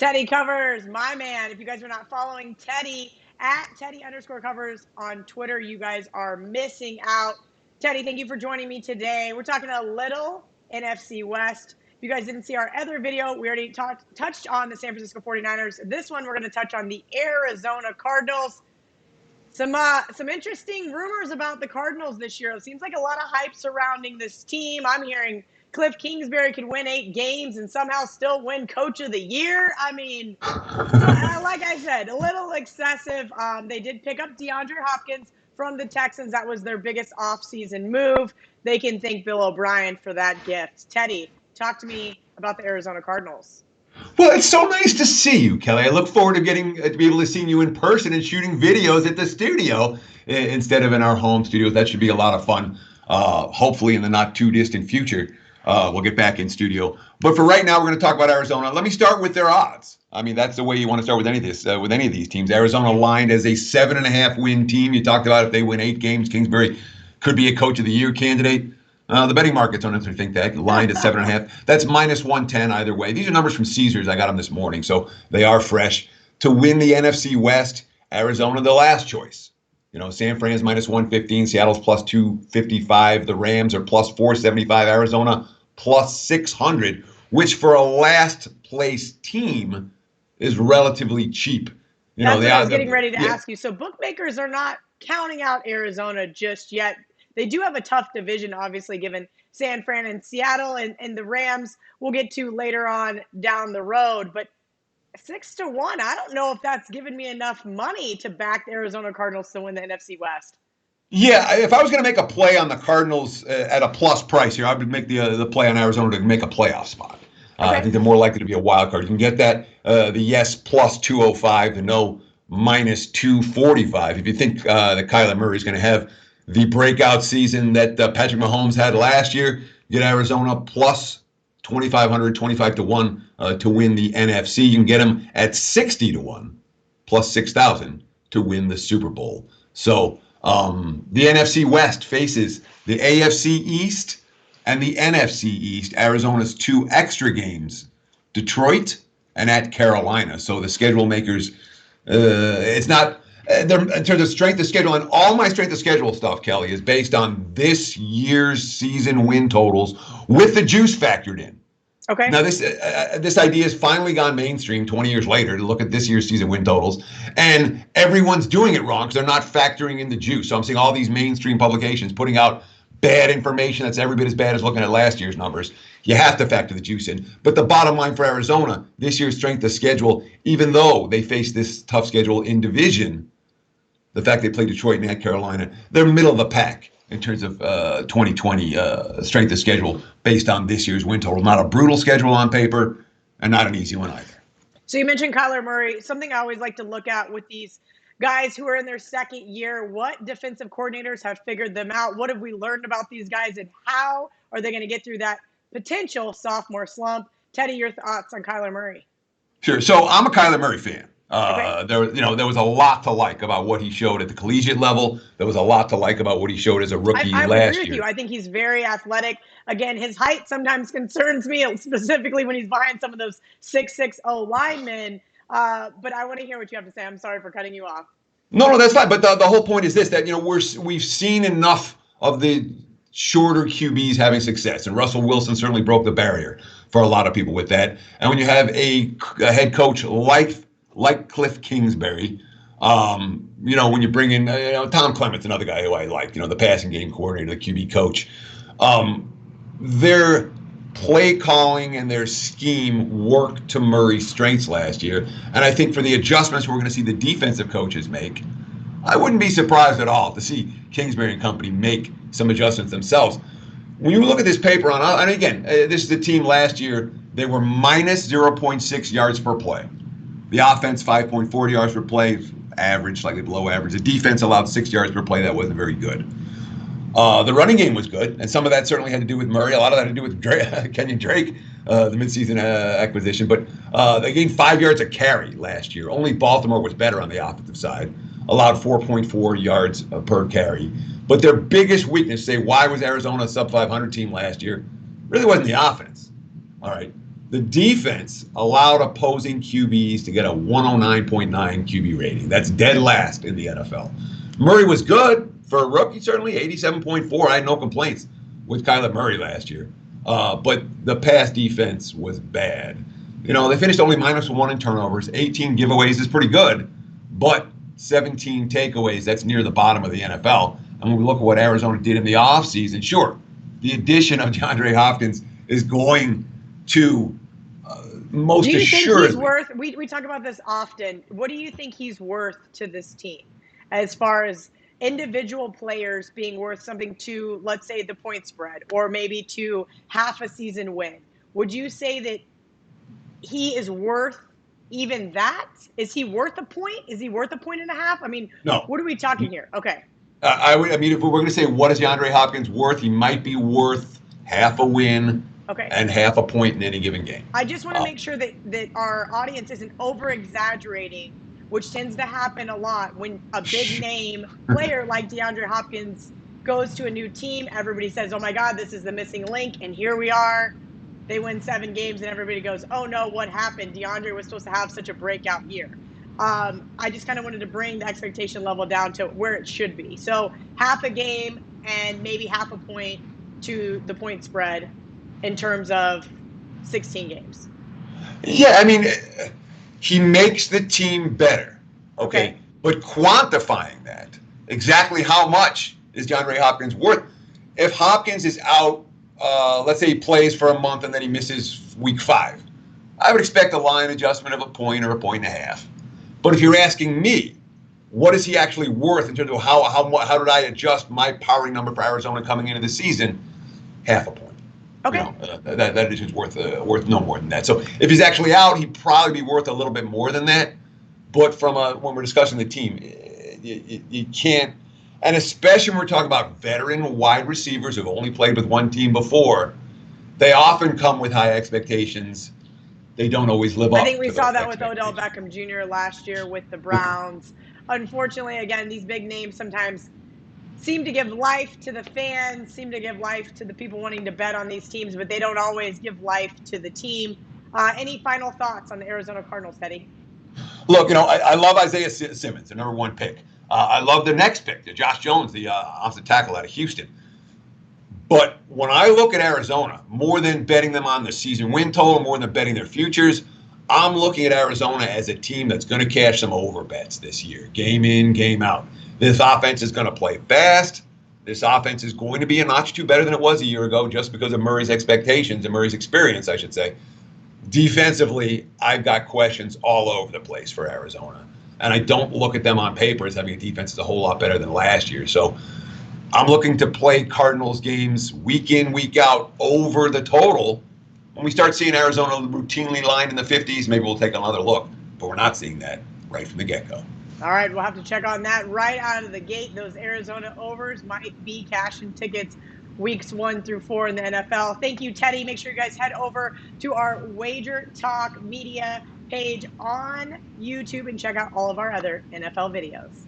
Teddy Covers, my man. If you guys are not following Teddy at Teddy_Covers on Twitter, you guys are missing out. Teddy, thank you for joining me today. We're talking a little NFC West. If you guys didn't see our other video, we already touched on the San Francisco 49ers. This one, we're going to touch on the Arizona Cardinals. Some interesting rumors about the Cardinals this year. It seems like a lot of hype surrounding this team. I'm hearing Cliff Kingsbury could win 8 games and somehow still win Coach of the Year. I mean, like I said, a little excessive. They did pick up DeAndre Hopkins from the Texans. That was their biggest offseason move. They can thank Bill O'Brien for that gift. Teddy, talk to me about the Arizona Cardinals. Well, it's so nice to see you, Kelly. I look forward to be able to see you in person and shooting videos at the studio instead of in our home studios. That should be a lot of fun. Hopefully in the not too distant future, we'll get back in studio. But for right now, we're going to talk about Arizona. Let me start with their odds. I mean, that's the way you want to start with any of this, with any of these teams. Arizona lined as a 7.5 win team. You talked about if they win 8 games, Kingsbury could be a Coach of the Year candidate. The betting markets don't necessarily think that. Lined at 7.5. That's minus 110 either way. These are numbers from Caesars. I got them this morning, so they are fresh. To win the NFC West, Arizona the last choice. You know, San Fran's minus 115. Seattle's plus 255. The Rams are plus 475. Arizona plus 600, which for a last place team is relatively cheap. That's what I was getting ready to ask you. So bookmakers are not counting out Arizona just yet. They do have a tough division, obviously, given San Fran and Seattle and the Rams we'll get to later on down the road. But 6-1, I don't know if that's given me enough money to back the Arizona Cardinals to win the NFC West. Yeah, if I was going to make a play on the Cardinals at a plus price here, I would make the play on Arizona to make a playoff spot. Okay. I think they're more likely to be a wild card. You can get that, the yes plus 205, the no minus 245. If you think that Kyler Murray is going to have the breakout season that Patrick Mahomes had last year, you get Arizona plus 2,500, 25-1 to win the NFC. You can get them at 60-1, plus 6,000 to win the Super Bowl. So the NFC West faces the AFC East and the NFC East. Arizona's 2 extra games, Detroit and at Carolina. So the schedule makers, it's not. In terms of strength of schedule, and all my strength of schedule stuff, Kelly, is based on this year's season win totals with the juice factored in. Okay. Now, this idea has finally gone mainstream 20 years later to look at this year's season win totals, and everyone's doing it wrong because they're not factoring in the juice. So I'm seeing all these mainstream publications putting out bad information that's every bit as bad as looking at last year's numbers. You have to factor the juice in. But the bottom line for Arizona, this year's strength of schedule, even though they face this tough schedule in division, the fact they play Detroit and at Carolina, they're middle of the pack in terms of 2020 strength of schedule based on this year's win total. Not a brutal schedule on paper and not an easy one either. So you mentioned Kyler Murray. Something I always like to look at with these guys who are in their second year, what defensive coordinators have figured them out? What have we learned about these guys, and how are they going to get through that potential sophomore slump? Teddy, your thoughts on Kyler Murray? Sure. So I'm a Kyler Murray fan. Okay. There was a lot to like about what he showed at the collegiate level. There was a lot to like about what he showed as a rookie last year. I agree with you. I think he's very athletic. Again, his height sometimes concerns me, specifically when he's behind some of those 6'6" linemen. But I want to hear what you have to say. I'm sorry for cutting you off. No, that's fine. But the whole point is this: that we've seen enough of the shorter QBs having success, and Russell Wilson certainly broke the barrier for a lot of people with that. And when you have a head coach like Cliff Kingsbury, when you bring in, Tom Clement's another guy who I like, the passing game coordinator, the QB coach, their play calling and their scheme worked to Murray's strengths last year. And I think for the adjustments we're going to see the defensive coaches make, I wouldn't be surprised at all to see Kingsbury and company make some adjustments themselves. When you look at this paper and again, this is the team last year, they were minus 0.6 yards per play. The offense, 5.4 yards per play, average, slightly below average. The defense allowed 6 yards per play. That wasn't very good. The running game was good, and some of that certainly had to do with Murray. A lot of that had to do with Kenyon Drake, the midseason acquisition. But they gained 5 yards a carry last year. Only Baltimore was better on the offensive side, allowed 4.4 yards per carry. But their biggest weakness, why was Arizona a sub-500 team last year, really wasn't the offense. All right. The defense allowed opposing QBs to get a 109.9 QB rating. That's dead last in the NFL. Murray was good for a rookie, certainly 87.4. I had no complaints with Kyler Murray last year. But the pass defense was bad. They finished only -1 in turnovers. 18 giveaways is pretty good, but 17 takeaways, that's near the bottom of the NFL. And when we look at what Arizona did in the offseason, sure, the addition of DeAndre Hopkins is going to most assuredly. Do you think he's worth, we talk about this often, what do you think he's worth to this team as far as individual players being worth something to, let's say, the point spread or maybe to half a season win? Would you say that he is worth even that? Is he worth a point? Is he worth 1.5 points? I mean, no. What are we talking here? Okay. I mean, if we're going to say what is DeAndre Hopkins worth, he might be worth half a win and half a point in any given game. I just want to make sure that our audience isn't over-exaggerating, which tends to happen a lot when a big-name player like DeAndre Hopkins goes to a new team. Everybody says, oh, my God, this is the missing link, and here we are. They win 7 games, and everybody goes, oh, no, what happened? DeAndre was supposed to have such a breakout year. I just kind of wanted to bring the expectation level down to where it should be. So half a game and maybe half a point to the point spread in terms of 16 games. Yeah, I mean, he makes the team better, okay? But quantifying that, exactly how much is DeAndre Hopkins worth? If Hopkins is out, let's say he plays for a month and then he misses week 5, I would expect a line adjustment of a point or a point and a half. But if you're asking me, what is he actually worth in terms of how did I adjust my powering number for Arizona coming into the season? Half a point. Okay. That addition's worth no more than that. So if he's actually out, he'd probably be worth a little bit more than that. But from when we're discussing the team, you can't, and especially when we're talking about veteran wide receivers who've only played with one team before, they often come with high expectations. They don't always live up. I think we saw that with Odell Beckham Jr. last year with the Browns. Unfortunately, again, these big names sometimes seem to give life to the fans, seem to give life to the people wanting to bet on these teams, but they don't always give life to the team. Any final thoughts on the Arizona Cardinals, Teddy? Look, I love Isaiah Simmons, the number 1 pick. I love the next pick, Josh Jones, the offensive tackle out of Houston. But when I look at Arizona, more than betting them on the season win total, more than betting their futures, I'm looking at Arizona as a team that's going to cash some over bets this year, game in, game out. This offense is going to play fast. This offense is going to be a notch too better than it was a year ago just because of Murray's expectations and Murray's experience, I should say. Defensively, I've got questions all over the place for Arizona. And I don't look at them on paper as having a defense that's a whole lot better than last year. So I'm looking to play Cardinals games week in, week out over the total. When we start seeing Arizona routinely lined in the 50s, maybe we'll take another look. But we're not seeing that right from the get-go. All right, we'll have to check on that right out of the gate. Those Arizona overs might be cash-in tickets weeks 1 through 4 in the NFL. Thank you, Teddy. Make sure you guys head over to our Wager Talk Media page on YouTube and check out all of our other NFL videos.